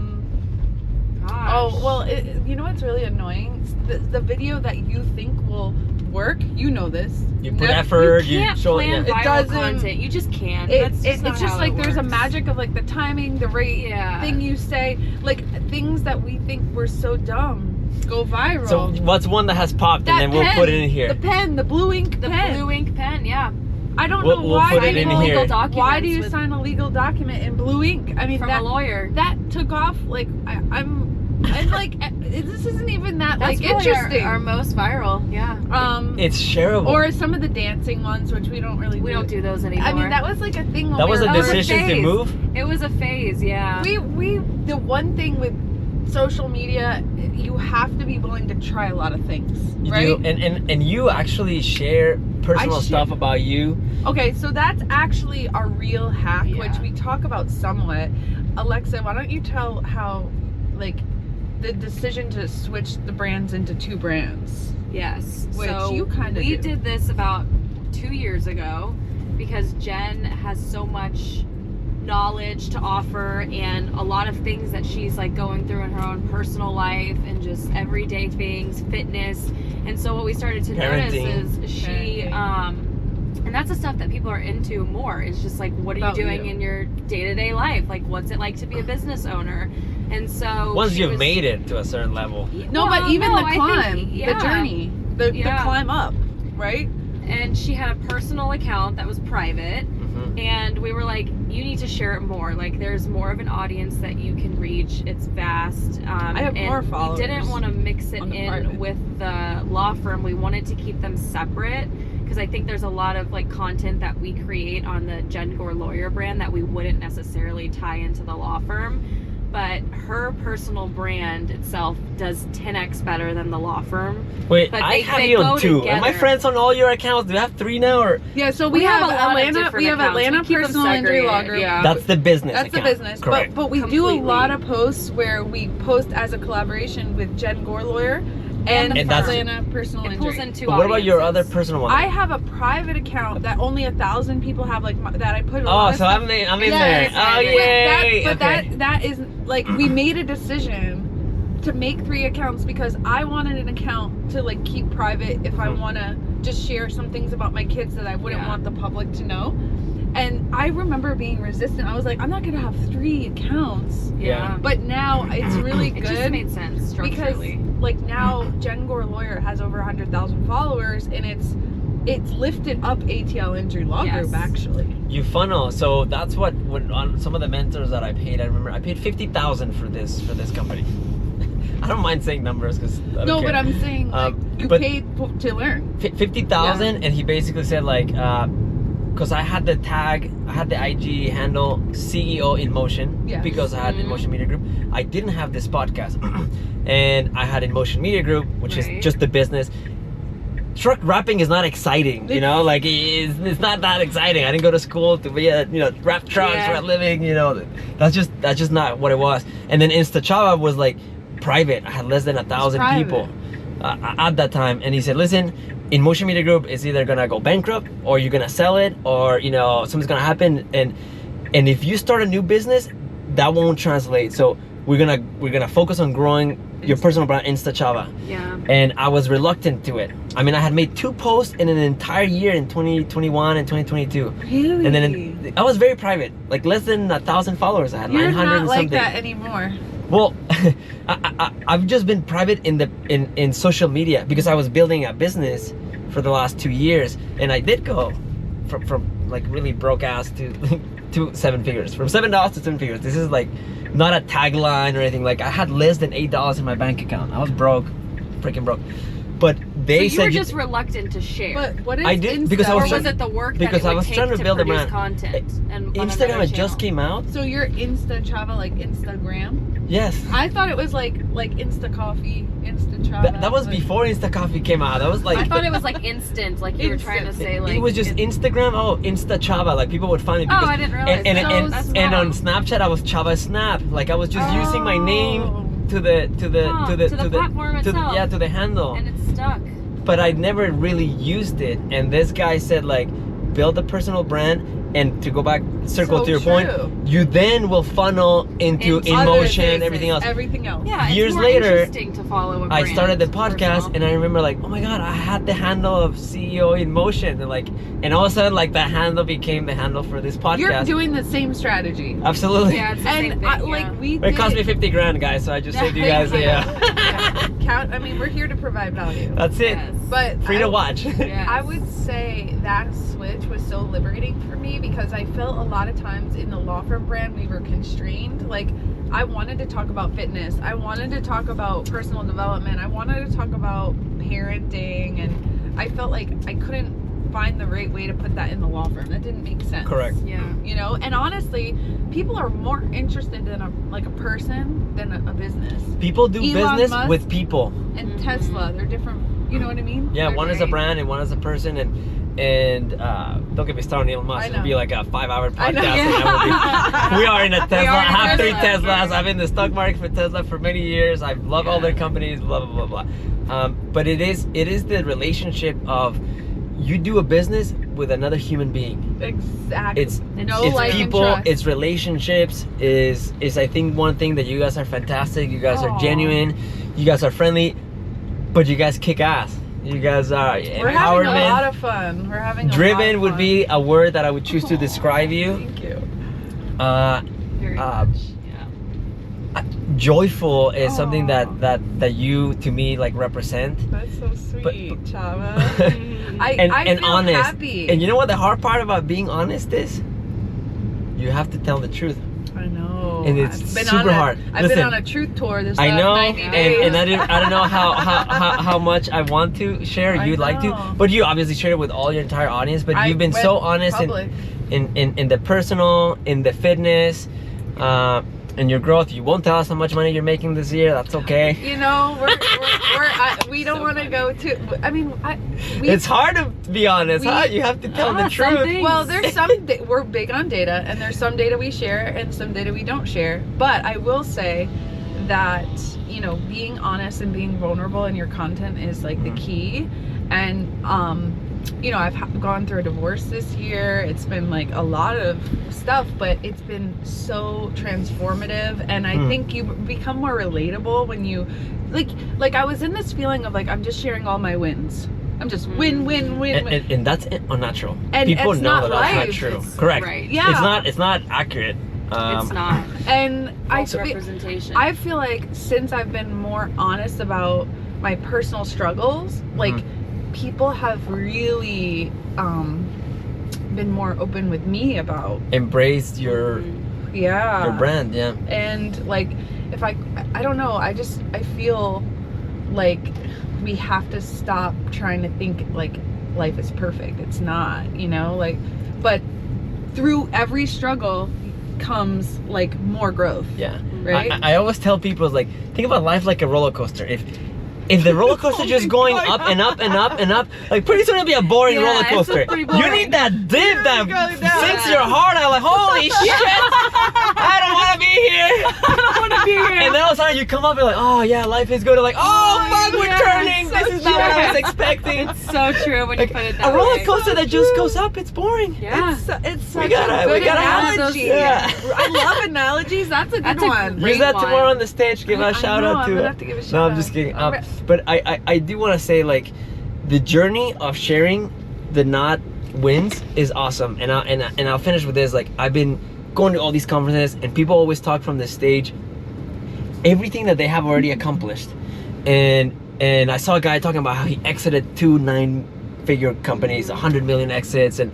Oh Oh, well, you know what's really annoying? The video that you think will work, you know this. You put effort, You can't show plan it. It viral doesn't- content. You just can't. It's That's not just how like it there's a works. magic of like the timing, the right Yeah. thing you say, like things that we think were so dumb go viral. So what's one that has popped, That and then we'll pen, put it in here. The pen, the blue ink The pen. blue ink pen, yeah. I don't We'll- know we'll why. put it in people- here. Why do you with- sign a legal document in blue ink? I mean, from a lawyer? that took off. Like I'm like, this isn't even that That's like probably interesting. our most viral, yeah. It's shareable. Or some of the dancing ones, which we don't really. We don't do those anymore. I mean, that was like a thing. When that we was were a was a decision to phase. move. It was a phase, yeah. We the one thing with social media, you have to be willing to try a lot of things, You right? do, and you actually share personal I stuff about you. Okay, so that's actually our real hack, Yeah. which we talk about somewhat. Alexa, why don't you tell how, like, the decision to switch the brands into 2 brands? Yes. Which so you kinda we do. did this about 2 years ago because Jen has so much knowledge to offer and a lot of things that she's like going through in her own personal life and just everyday things, fitness. And so what we started to Parenting. notice is she and that's the stuff that people are into more. It's just like, what are About you doing you. in your day-to-day life? Like, what's it like to be a business owner? And so Once she you've was- made it to a certain level. No, but Well, even no, the I think- climb, yeah. the journey, the Yeah. climb up, right? And she had a personal account that was private. Mhm. And we were like, you need to share it more. Like, there's more of an audience that you can reach. It's vast. I have and more followers we didn't want to mix it on the in private. with the law firm. We wanted to keep them separate because I think there's a lot of like content that we create on the Jenn Gore lawyer brand that we wouldn't necessarily tie into the law firm. But her personal brand itself does 10x better than the law firm. Wait, But I they- have they you on go 2. Am I together. friends on all your accounts? Do you have 3 now, or Yeah, so We have a lot of Atlanta. different We have accounts. Atlanta We keep them Personal Injury Law segregated, Group. yeah. that's the business? That's the account. business. Correct. But we do a Completely. lot of posts where we post as a collaboration with Jenn Gore Lawyer and And that's- Atlanta Personal It pulls Injury. in 2 But what about your audiences. other personal one? I have a private account that only 1,000 people have, like that I put. a Oh, lot of so stuff- I'm in Yeah, there. it's Oh, private. yay! But Okay. that is like we made a decision to make 3 accounts because I wanted an account to like keep private if I Mhm. want to just share some things about my kids that I wouldn't Yeah. want the public to know. And I remember being resistant. I was like, I'm not gonna have 3 accounts. Yeah. But now it's really It just good made sense because structurally. like now Jenn Gore Lawyer has over 100,000 followers and it's lifted up ATL Injury Law Yes. Group actually. You funnel. So that's what when on some of the mentors that I paid. I remember I paid 50,000 for this company. I don't mind saying numbers because No, but I'm saying like you but- paid to learn. 50,000, and he basically said like, because I had the tag, I had the IG handle CEO InMotion Yes. because I had Mhm. InMotion Media Group. I didn't have this podcast, and I had InMotion Media Group, which Right. is just the business. Truck wrapping is not exciting, you know. Like it's not that exciting. I didn't go to school to be a wrap trucks Yeah. for a living. You know, that's just not what it was. And then Instachava was like private. I had less than 1,000 private. people at that time, and he said, "Listen, InMotion Media Group is either gonna go bankrupt, or you're gonna sell it, or something's gonna happen. And if you start a new business, that won't translate. So we're gonna focus on growing your personal brand, Instachava." Yeah. And I was reluctant to it. I mean, I had made 2 posts in an entire year in 2021 and 2022. Really? And then I was very private, like less than 1,000 followers. I had You're 900 not and like something. that anymore. Well, I've just been private in social media because I was building a business for the last 2 years, and I did go from like really broke ass to 7 figures, from $7 to 7 figures. This is like not a tagline or anything. Like I had less than $8 in my bank account. I was broke, freaking broke. But they So you said were just reluctant to share. But what is I did, Insta? because I or was was it the work because that it I would was take trying to build a produce brand. content and on Instagram another had just channel? came out. So you're Instachava like Instagram? Yes. I thought it was like Insta Coffee, Instachava. That was like- before Insta Coffee came out. That was like I thought it was like instant, like you were trying to Instant. say like it was just Instagram. Oh, Instachava. Like people would find me. Oh, Because, I didn't realize and, that. and, That's and on smart. Snapchat I was Chava Snap. Like I was just using my name to the platform itself. yeah, to the handle. and it's stuck. But I never really used it. And this guy said like, build a personal brand, and to go back, circle So to your true. point, you then will funnel into Into Other InMotion, things, everything else. Everything else. Yeah, it's Years more later, interesting to follow a I brand. started the podcast, Personal. and I remember like, oh my god, I had the handle of CEO InMotion, and all of a sudden, like, that handle became the handle for this podcast. You're doing the same strategy. Absolutely. Yeah, it's the same And thing. like we But it cost me did- 50 grand, guys, so I just saved you guys. Thank Yeah. Count. I mean, we're here to provide value. That's it. Yes. But Free to watch. Yes. I would say that switch was so liberating for me because I felt a lot of times in the law firm brand we were constrained. Like, I wanted to talk about fitness. I wanted to talk about personal development. I wanted to talk about parenting, and I felt like I couldn't find the right way to put that in the law firm. That didn't make sense. Correct. Yeah. You know, and honestly, people are more interested in a person than a business. People do Elon business Musk. with people. And Mhm. Tesla, they're different. You know what I mean? Yeah, They're one is a great. brand and one is a person, and don't get me started on Elon Musk. I It'll know. be like a 5-hour I know. podcast. And I will be, we are in a Tesla. are in I a have 3 Tesla. Teslas. I've been in the stock market for Tesla for many years. I love all their companies. Blah blah blah blah. But it is the relationship of you do a business with another human being. Exactly. It's no it's like people, and trust. it's relationships. Is I think one thing that you guys are fantastic. You guys are Aw. genuine. You guys are friendly, but you guys kick ass. You guys are We're having a empowerment. lot of fun. We're having a lot Driven of would fun. be a word that I would choose to describe you. Thank you. Very Uh, much. Yeah. Joyful is something Aw. that you to me like represent. That's so sweet, But- Chava. Mhm. I and feel honest. happy. And you know what the hard part about being honest is? You have to tell the truth. I know. And it's I've been super on hard. I've Listen, been on a truth tour this I last know, 90 days. and I don't know how much I want to share. I You'd like to, know. but you obviously share it with all your entire audience. But I you've been went so honest public. in the personal, in the fitness, in your growth. You won't tell us how much money you're making this year. That's okay. You know, we don't So want to funny. go to. I mean, we. It's hard to be honest, huh? we- You have to tell the some truth. things. Well, there's some we're big on data, and there's some data we share and some data we don't share. But I will say that, you know, being honest and being vulnerable in your content is like the key. And you know, I've gone through a divorce this year. It's been like a lot of stuff, but it's been so transformative, and I think you become more relatable when you like I was in this feeling of like I'm just sharing all my wins. I'm just win win win win. And that's unnatural. And People it's know not that that's not life. true. It's- Correct. right. Yeah. It's not accurate. It's not. And False representation. I feel like since I've been more honest about my personal struggles, like people have really been more open with me about Embrace your brand, yeah. And like if I don't know, I feel like we have to stop trying to think like life is perfect. It's not, you know, like, but through every struggle comes like more growth. Yeah. Right? I always tell people, like, think about life like a roller coaster. If the roller coaster is just going up and up and up and up, like pretty soon it'll be a boring Yeah, roller it's coaster. pretty You boring. need that dip that going down. sinks your heart out. Like, holy shit, I don't want to be here. I don't want to be here. And then all of a sudden you come up and like, oh yeah, life is good. Like, oh fuck, we're yes, turning. so This is not what I was true. expecting. It's so true when you Like, put it that a roller way. coaster that just goes up, it's boring. Yeah. It's such We gotta- a good we gotta have analogy. yeah. I love analogies. That's a good That's a one. great Use that one. tomorrow on the stage. Give a I shout know, out I'm to gonna it. have to give a shout No, I'm out. just kidding. All right. But I do want to say, like, the journey of sharing the not wins is awesome. And I'll finish with this. Like, I've been going to all these conferences, and people always talk from the stage everything that they have already accomplished. And I saw a guy talking about how he exited 2 9-figure companies, 100 million exits, and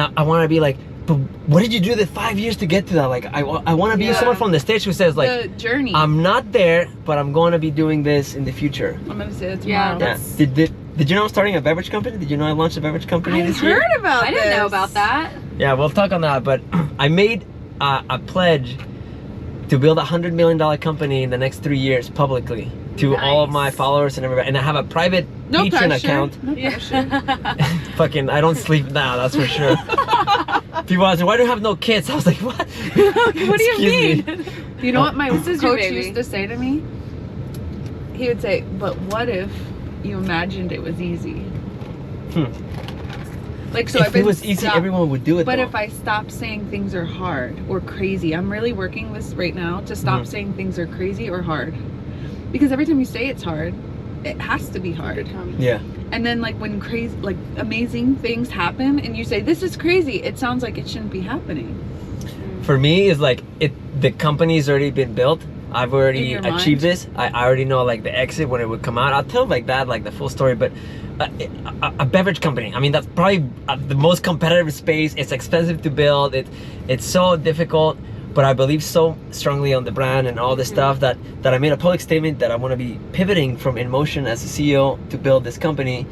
I want to be like, but what did you do the 5 years to get to that? Like, I want to be Yeah. someone from the stage who says, like, The journey. I'm not there, but I'm going to be doing this in the future. I'm gonna say it Yeah, tomorrow. Yeah. Did you know I'm starting a beverage company? Did you know I launched a beverage company I this heard year? about I didn't know this. about that. Yeah, we'll talk on that. But I made a pledge to build a $100 million company in the next 3 years publicly to all of my Nice. followers and everybody. And I have a private No Patreon pressure. account. No pressure. Fucking, I don't sleep now, that's for sure. People ask me, why do you have no kids? I was like, what? What do you Excuse me. mean? You know what my This is your coach baby. used to say to me? He would say, but what if you imagined it was easy? Like, so if I've been it was easy, everyone would do it. But though. if I stop saying things are hard or crazy, I'm really working this right now to stop saying things are crazy or hard. Because every time you say it's hard, it has to be hard. Yeah. And then like when crazy, like amazing things happen and you say, this is crazy, it sounds like it shouldn't be happening. For me, it's like the company's already been built. I've already achieved this. I already know like the exit when it would come out. I'll tell like that, like the full story. But a beverage company, I mean, that's probably the most competitive space. It's expensive to build. It's so difficult. But I believe so strongly on the brand and all this stuff that I made a public statement that I want to be pivoting from InMotion as a CEO to build this company.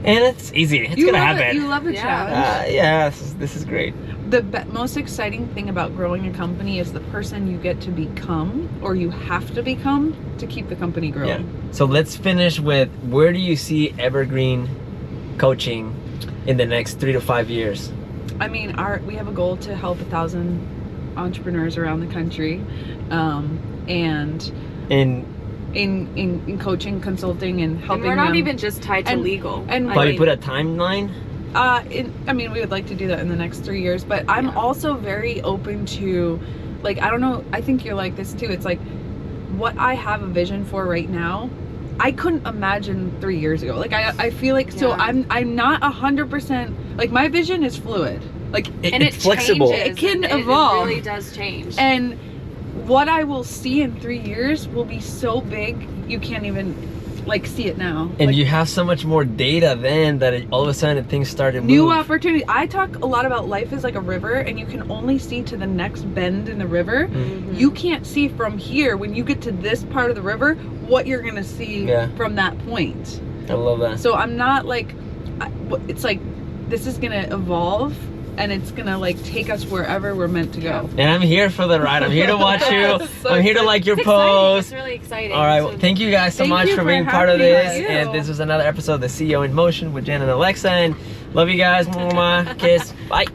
And it's easy. It's gonna happen. You love a challenge. Yeah, this is great. The most exciting thing about growing a company is the person you get to become, or you have to become, to keep the company growing. Yeah. So let's finish with, where do you see Evergreen coaching in the next 3 to 5 years? I mean, we have a goal to help 1,000 entrepreneurs around the country, and in coaching, consulting, and helping. And we're not them. even just tied to legal. And But you put a timeline? I mean, we would like to do that in the next 3 years, but I'm also very open to, like, I don't know, I think you're like this too. It's like, what I have a vision for right now, I couldn't imagine 3 years ago. Like, I feel like, so I'm not 100%, like, my vision is fluid. Like, it's flexible. It can evolve. It really does change. And what I will see in 3 years will be so big, you can't even, like, see it now. And like, you have so much more data then that all of a sudden things started moving. New opportunity. I talk a lot about life is like a river, and you can only see to the next bend in the river. You can't see from here, when you get to this part of the river, what you're gonna see from that point. I love that. So I'm not like, it's like, this is gonna evolve, and it's gonna like take us wherever we're meant to go. And I'm here for the ride. I'm here to watch you. So I'm here to like your posts. It's really exciting. All right, well, thank you guys so Thank much you for for being part of having this. us. And this was another episode of the CEO InMotion with Jenn and Alexa. And love you guys. Mwah, mwah. Kiss. Bye.